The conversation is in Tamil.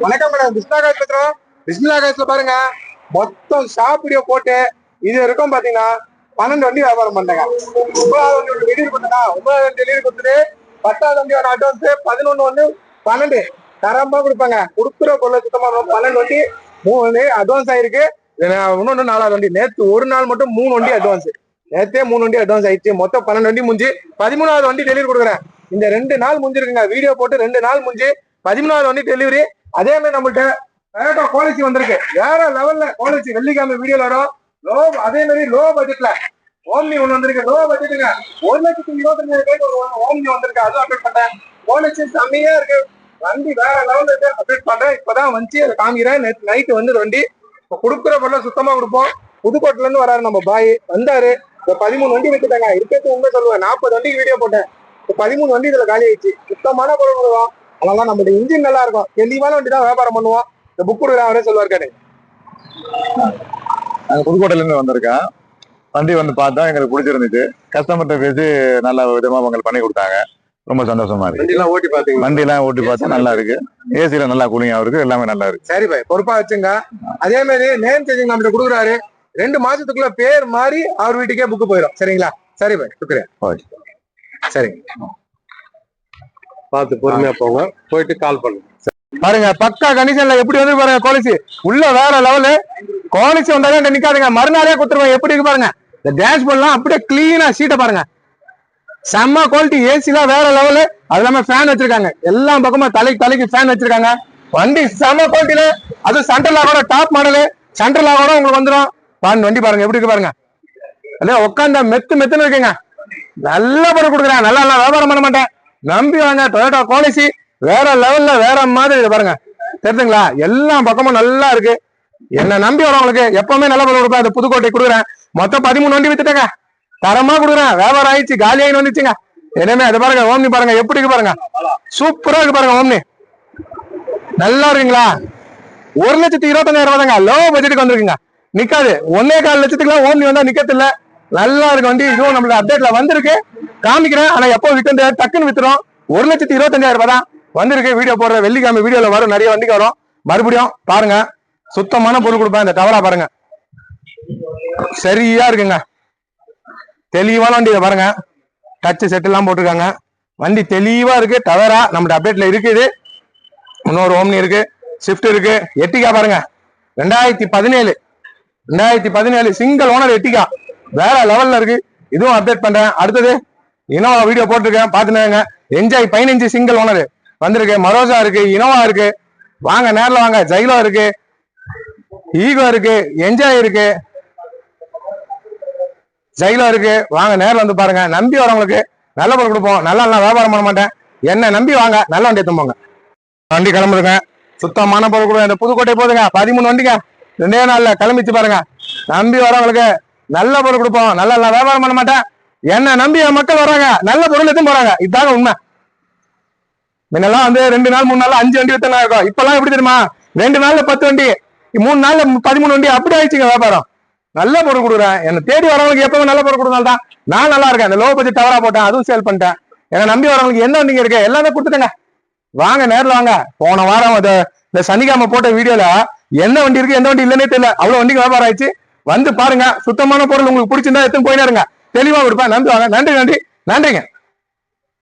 வணக்கம் மேடம், பிஸ்மிலாகாஷ் பேசுறோம். பிஸ்மிலாகாஷ்ல பாருங்க, மொத்தம் ஷாப் வீடியோ போட்டு இது வரைக்கும் பாத்தீங்கன்னா 12 வண்டி வியாபாரம் பண்ணாங்க. 9வது வண்டி டெலிவரி கொடுத்தா 9வது வண்டி டெலிவரி கொடுத்துட்டு 10வது வண்டியோட அட்வான்ஸ் 11 வந்து 12 தரமா கொடுப்பாங்க. கொடுக்குற பொருளை சுத்தமா 12 வண்டி 3 வண்டி அட்வான்ஸ் ஆயிருக்கு. இன்னொன்னு 4வது வண்டி நேற்று ஒரு நாள் மட்டும் 3 வண்டி அட்வான்ஸ். நேற்றே 3 வண்டி அட்வான்ஸ் ஆயிடுச்சு. மொத்தம் 12 வண்டி முடிஞ்சு 13வது வண்டி டெலிவரி கொடுக்குறேன். இந்த 2 நாள் முடிஞ்சிருக்குங்க. வீடியோ போட்டு 2 நாள் முடிஞ்சு 13வது வண்டி டெலிவரி. அதே மாதிரி நம்மள்ட்ட டொயோட்டா குவாலிட்டி வந்திருக்கு. வேற லெவல்ல குவாலிட்டி வெள்ளிக்கிழமை வீடியோல வரும். அதே மாதிரி லோ பட்ஜெட்ல ஓம்னி ஒண்ணு வந்திருக்கு. லோ பட்ஜெட்டுங்க 1,25,000 ஒரு ஓம்னி வந்திருக்கு. அதுவும் அப்டேட் பண்ணேன். குவாலிட்டி செம்மையா இருக்கு. வண்டி வேற லெவல்ல இருக்கு. அப்டேட் பண்றேன். இப்பதான் வந்துச்சு, அதை காமிக்கிறேன். நேற்று நைட்டு வந்து வண்டி இப்போ கொடுக்குற பொருளை சுத்தமா கொடுப்போம். புதுக்கோட்டையில இருந்து வராரு நம்ம பாய், வந்தாரு. இப்போ 13 வண்டி வச்சுட்டாங்க. இருக்கிறது உண்மை சொல்லுவேன், 40 வண்டிக்கு வீடியோ போட்டேன். இப்போ 13 வண்டி இதுல காலி ஆயிடுச்சு. சுத்தமான பொருள் கொடுவோம். அதெல்லாம் நம்மளோட இன்ஜின் நல்லா இருக்கும். தெளிவான வண்டி தான் வியாபாரம் பண்ணுவோம். இந்த புக் கொடுக்குறேன், அவரே சொல்லுவார். கேட்டு நாங்க புதுக்கோட்டையில இருந்து வந்திருக்கோம். வண்டி வந்து பார்த்தா எங்களுக்கு பிடிச்சிருந்துச்சு. கஸ்டமர்கிட்ட பேசி நல்ல விதமா அவங்க பண்ணி கொடுத்தாங்க. ரொம்ப சந்தோஷமா இருக்கு. வண்டியெல்லாம் ஓட்டி பாத்தீங்க? வண்டியெல்லாம் ஓட்டி பார்த்தா நல்லா இருக்கு. ஏசில நல்லா கூலிங்கா இருக்கு. எல்லாமே நல்லா இருக்கு. சரி பாய், பொறுப்பா வச்சுங்க. அதே மாதிரி நேம் சேஞ்சிங் நம்மகிட்ட கொடுக்குறாரு. 2 மாசத்துக்குள்ள பேர் மாறி அவர் வீட்டுக்கே புக்கு போயிடும். சரிங்களா? சரி பாய், சுக்கரேன். சரிங்க, பார்த்து பொறுமையா போங்க. போயிட்டு கால் பண்ணுங்க. பாருங்க, பக்கா கண்டிஷன்ல எப்படி வந்து பாருங்க. குவாலிட்டி உள்ள வேற லெவலு. குவாலிட்டி வந்தாலும் நிக்காதுங்க. மறுநாளே கொடுத்துருவாங்க. எப்படி இருக்கு பாருங்க. இந்த டேஷ் போர்ட்லாம் அப்படியே கிளீனா சீட்டை பாருங்க. செம்ம குவாலிட்டி. ஏசிலாம் வேற லெவலு. அது இல்லாம ஃபேன் வச்சிருக்காங்க. எல்லா பக்கமா தலைக்கு ஃபேன் வச்சிருக்காங்க. வண்டி செம்ம குவாலிட்டியில, அது சென்ட்ரல் லாகோட டாப் மாடலு. சென்ட்ரல் லாகோட உங்களுக்கு வந்துடும். வண்டி பாருங்க எப்படி இருக்கு பாருங்க. அதே உட்காந்தா மெத்துன்னு இருக்குங்க. நல்ல பொருள் கொடுக்குறேன். நல்லா வியாபாரம் பண்ண மாட்டேன். நம்பி வாங்க. டொயோட்டா குவாலிட்டி வேற லெவல்ல வேற மாதிரி பாருங்க. தெரிஞ்சுங்களா? எல்லா பக்கமும் நல்லா இருக்கு. என்ன நம்பி வரவங்களுக்கு எப்பவுமே நல்ல பொருள் கொடுப்பேன். அந்த புதுக்கோட்டை கொடுக்குறேன். மொத்தம் 13 வண்டி வித்துட்டேங்க. தரமா கொடுக்குறேன். வியாபாரம் ஆயிடுச்சு. காலி ஆகி வந்துச்சுங்க. இனிமே அதை பாருங்க. ஓம்னி பாருங்க எப்படி இருக்கு பாருங்க. சூப்பரா இருக்கு பாருங்க. ஓம்னி நல்லா இருக்குங்களா? 1,25,000 தாங்க லோ பட்ஜெட்டுக்கு வந்திருக்குங்க. நிக்காது. 1,4 லட்சத்துக்குலாம் ஓம்னி வந்தா நிக்கிறது இல்ல. நல்லா இருக்கு வண்டி. இதுவும் நம்மளோட அப்டேட்ல வந்திருக்கு. காமிக்கிறேன். ஆனா எப்போ விட்டு டக்குன்னு வித்துரும். 1,25,000 தான் வந்திருக்கு. வீடியோ போடுற வெள்ளிக்கிழமை வீடியோல வரும். நிறைய வண்டிக்கு வரும். மறுபடியும் பாருங்க. சுத்தமான பொருள் கொடுப்பேன். இந்த டவரா பாருங்க, சரியா இருக்குங்க. தெளிவான வண்டி. இதை பாருங்க, டச் செட் எல்லாம் போட்டிருக்காங்க. வண்டி தெளிவா இருக்கு. டவரா நம்மளோட அப்டேட்ல இருக்குது. இன்னொரு ஓம்னி இருக்கு, ஷிஃப்ட் இருக்கு. எட்டிகா பாருங்க, 2017 சிங்கிள் ஓனர் எட்டிகா வேற லெவல்ல இருக்கு. இதுவும் அப்டேட் பண்றேன். அடுத்தது இனோவா வீடியோ போட்டிருக்கேன், பாத்துனாங்க. என்ஜாய் 15 சிங்கிள் ஓனர் வந்திருக்கு. மரோசா இருக்கு, இனோவா இருக்கு. வாங்க நேரில் வாங்க. ஜைலோ இருக்கு, ஈகோ இருக்கு, என்ஜாய் இருக்கு, ஜைலோ இருக்கு. வாங்க நேரில் வந்து பாருங்க. நம்பி வரவங்களுக்கு நல்ல பொருள் கொடுப்போம். நல்லா வியாபாரம் பண்ண மாட்டேன். என்ன நம்பி வாங்க. நல்ல வண்டி எடுத்தும்போங்க. வண்டி கிளம்புதுங்க. சுத்தமான பொருள் கொடுங்க. இந்த புதுக்கோட்டை போதுங்க. 13 வண்டிங்க 2 நாள்ல கிளம்பிச்சு பாருங்க. நம்பி வரவங்களுக்கு நல்ல பொருள் கொடுப்போம். நல்லா வியாபாரம் பண்ண மாட்டேன். என்ன நம்பி மக்கள் வராங்க. நல்ல பொருள் எடுத்து போறாங்க. இதுதாங்க உண்மை. முன்னெல்லாம் வந்து 2 நாள் 3 நாள் 5 வண்டி வித்தனா இருக்கும். இப்பெல்லாம் எப்படி தெரியுமா? 2 நாள்ல 10 வண்டி, 3 நாள்ல 13 வண்டி. அப்படி ஆயிடுச்சுங்க வியாபாரம். நல்ல பொருள் கொடுக்குறேன். என்ன தேடி வரவங்களுக்கு எப்பவும் நல்ல பொருள் கொடுத்தால்தான் நான் நல்லா இருக்கேன். இந்த லோ பட்ஜெட் டவரா போட்டேன், அதுவும் சேல் பண்ணிட்டேன். என்ன நம்பி வரவங்களுக்கு என்ன வண்டிங்க இருக்கு எல்லாமே கொடுத்துட்டேங்க. வாங்க நேரில் வாங்க. போன வாரம் இந்த சனிக்கிழமை போட்ட வீடியோல என்ன வண்டி இருக்கு எந்த வண்டி இல்லைன்னே தெரியல. அவ்வளவு வண்டிக்கு வியாபாரம் ஆயிடுச்சு. வந்து பாருங்க. சுத்தமான பொருள் உங்களுக்கு பிடிச்சிருந்தா எடுத்துன்னு போயினே இருங்க. தெளிவா கொடுப்பேன். நம்பி வாங்க. நன்றிங்க.